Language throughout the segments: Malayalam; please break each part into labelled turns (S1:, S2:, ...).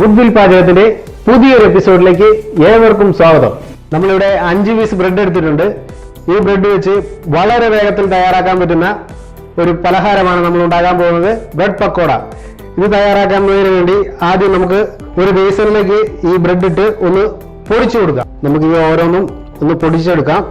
S1: ഗുഡ്വിൽ പാചകത്തിന്റെ പുതിയൊരു എപ്പിസോഡിലേക്ക് ഏവർക്കും സ്വാഗതം. നമ്മളിവിടെ 5 പീസ് ബ്രെഡ് എടുത്തിട്ടുണ്ട്. ഈ ബ്രെഡ് വെച്ച് വളരെ വേഗത്തിൽ തയ്യാറാക്കാൻ പറ്റുന്ന ഒരു പലഹാരമാണ് നമ്മൾ ഉണ്ടാക്കാൻ പോകുന്നത്, ബ്രെഡ് പക്കോട. ഇത് തയ്യാറാക്കുന്നതിന് വേണ്ടി ആദ്യം നമുക്ക് ഒരു ബേസണിലേക്ക് ഈ ബ്രെഡ് ഇട്ട് ഒന്ന് പൊടിച്ചു കൊടുക്കാം. നമുക്ക് ഈ ഓരോന്നും ഒന്ന് പൊടിച്ചെടുക്കാം.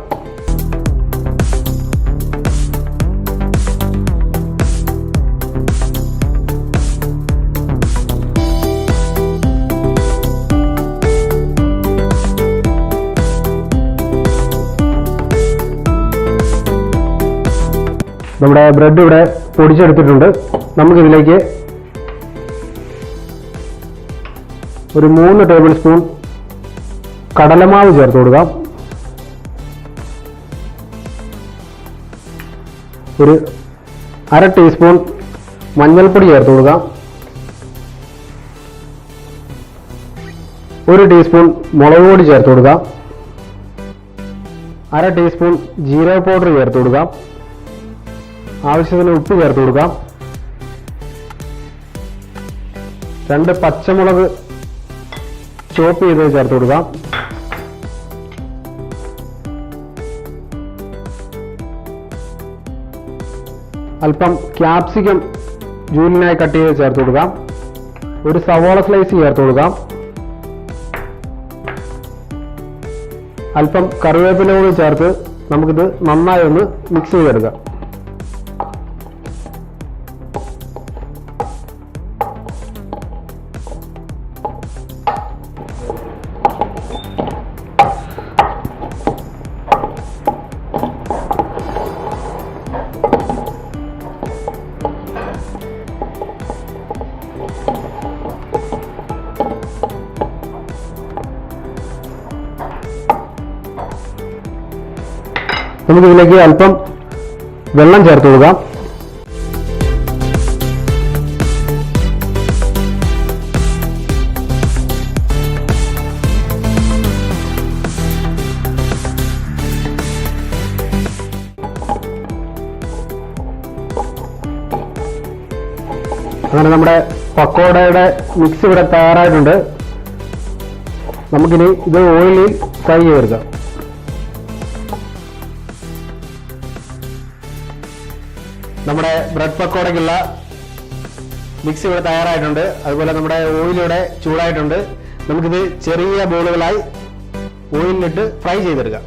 S1: നമ്മുടെ ബ്രെഡ് ഇവിടെ പൊടിച്ചെടുത്തിട്ടുണ്ട്. നമുക്കിതിലേക്ക് ഒരു 3 ടേബിൾ സ്പൂൺ കടലമാവ് ചേർത്ത് കൊടുക്കാം. ഒരു 1/2 ടീസ്പൂൺ മഞ്ഞൾപ്പൊടി ചേർത്ത് കൊടുക്കാം. 1 ടീസ്പൂൺ മുളക് പൊടി ചേർത്ത് കൊടുക്കാം. 1/2 ടീസ്പൂൺ ജീരക പൗഡർ ചേർത്ത് കൊടുക്കാം. ആവശ്യത്തിന് ഉപ്പ് ചേർത്ത് കൊടുക്കാം. 2 പച്ചമുളക് ചോപ്പ് ചെയ്ത് ചേർത്ത് കൊടുക്കാം. അല്പം ക്യാപ്സിക്കം ജൂലിനായി കട്ട് ചെയ്ത് ചേർത്ത് കൊടുക്കാം. ഒരു സവോള സ്ലൈസ് ചേർത്ത് കൊടുക്കാം. അല്പം കറിവേപ്പില കൂടി ചേർത്ത് നമുക്കിത് നന്നായി ഒന്ന് മിക്സ് ചെയ്തെടുക്കാം. നമുക്കിതിലേക്ക് അല്പം വെള്ളം ചേർത്ത് കൊടുക്കാം. അങ്ങനെ നമ്മുടെ പക്കോടയുടെ മിക്സ് ഇവിടെ തയ്യാറായിട്ടുണ്ട്. നമുക്കിനി ഇത് ഓയിലിൽ ഫ്രൈ ചെയ്തെടുക്കാം. നമ്മുടെ ബ്രെഡ് പക്കോടയ്ക്കുള്ള മിക്സ് ഇവിടെ തയ്യാറായിട്ടുണ്ട്. അതുപോലെ നമ്മുടെ ഓയിലിവിടെ ചൂടായിട്ടുണ്ട്. നമുക്കിത് ചെറിയ ബോളുകളായി ഓയിലിലിട്ട് ഫ്രൈ ചെയ്തെടുക്കാം.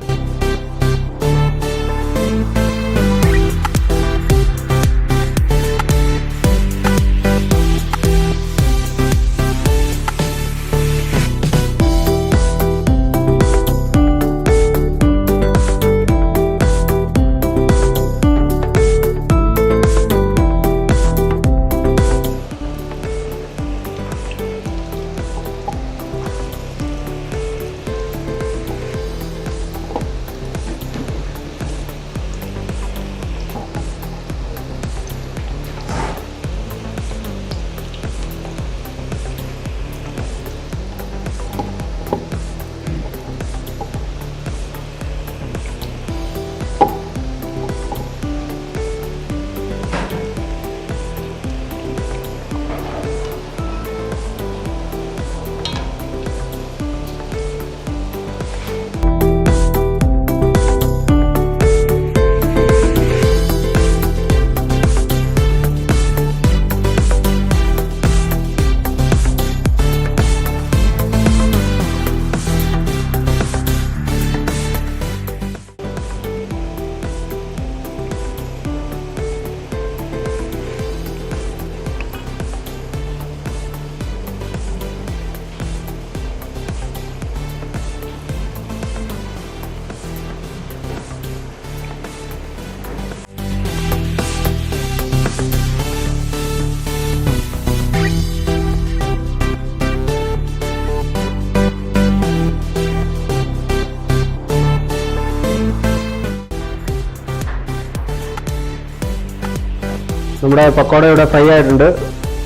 S1: നമ്മുടെ പക്കോട ഇവിടെ ഫ്രൈ ആയിട്ടുണ്ട്.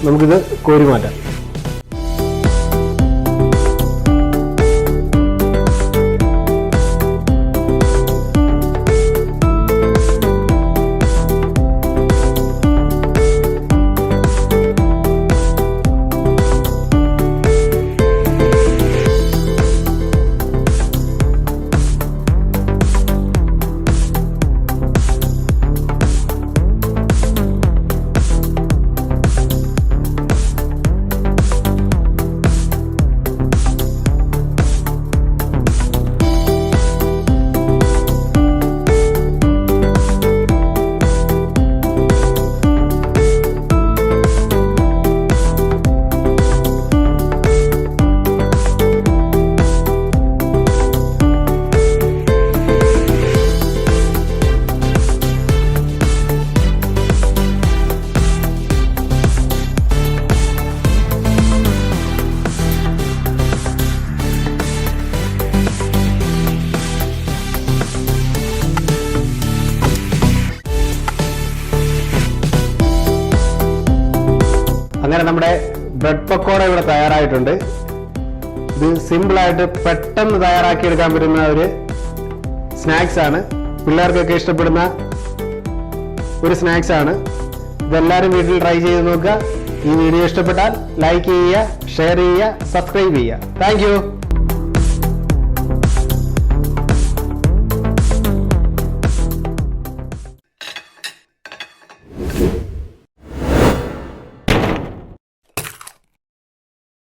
S1: നമുക്കിത് കോരി മാറ്റാം. അങ്ങനെ നമ്മുടെ ബ്രെഡ് പക്കോട ഇവിടെ തയ്യാറായിട്ടുണ്ട്. ഇത് സിമ്പിളായിട്ട് പെട്ടെന്ന് തയ്യാറാക്കിയെടുക്കാൻ പറ്റുന്ന ഒരു സ്നാക്സ് ആണ്. പിള്ളേർക്കൊക്കെ ഇഷ്ടപ്പെടുന്ന ഒരു സ്നാക്സ് ആണ്. ഇതെല്ലാവരും വീട്ടിൽ ട്രൈ ചെയ്ത് നോക്കുക. ഈ വീഡിയോ ഇഷ്ടപ്പെട്ടാൽ ലൈക്ക് ചെയ്യുക, ഷെയർ ചെയ്യുക, സബ്സ്ക്രൈബ് ചെയ്യുക. താങ്ക്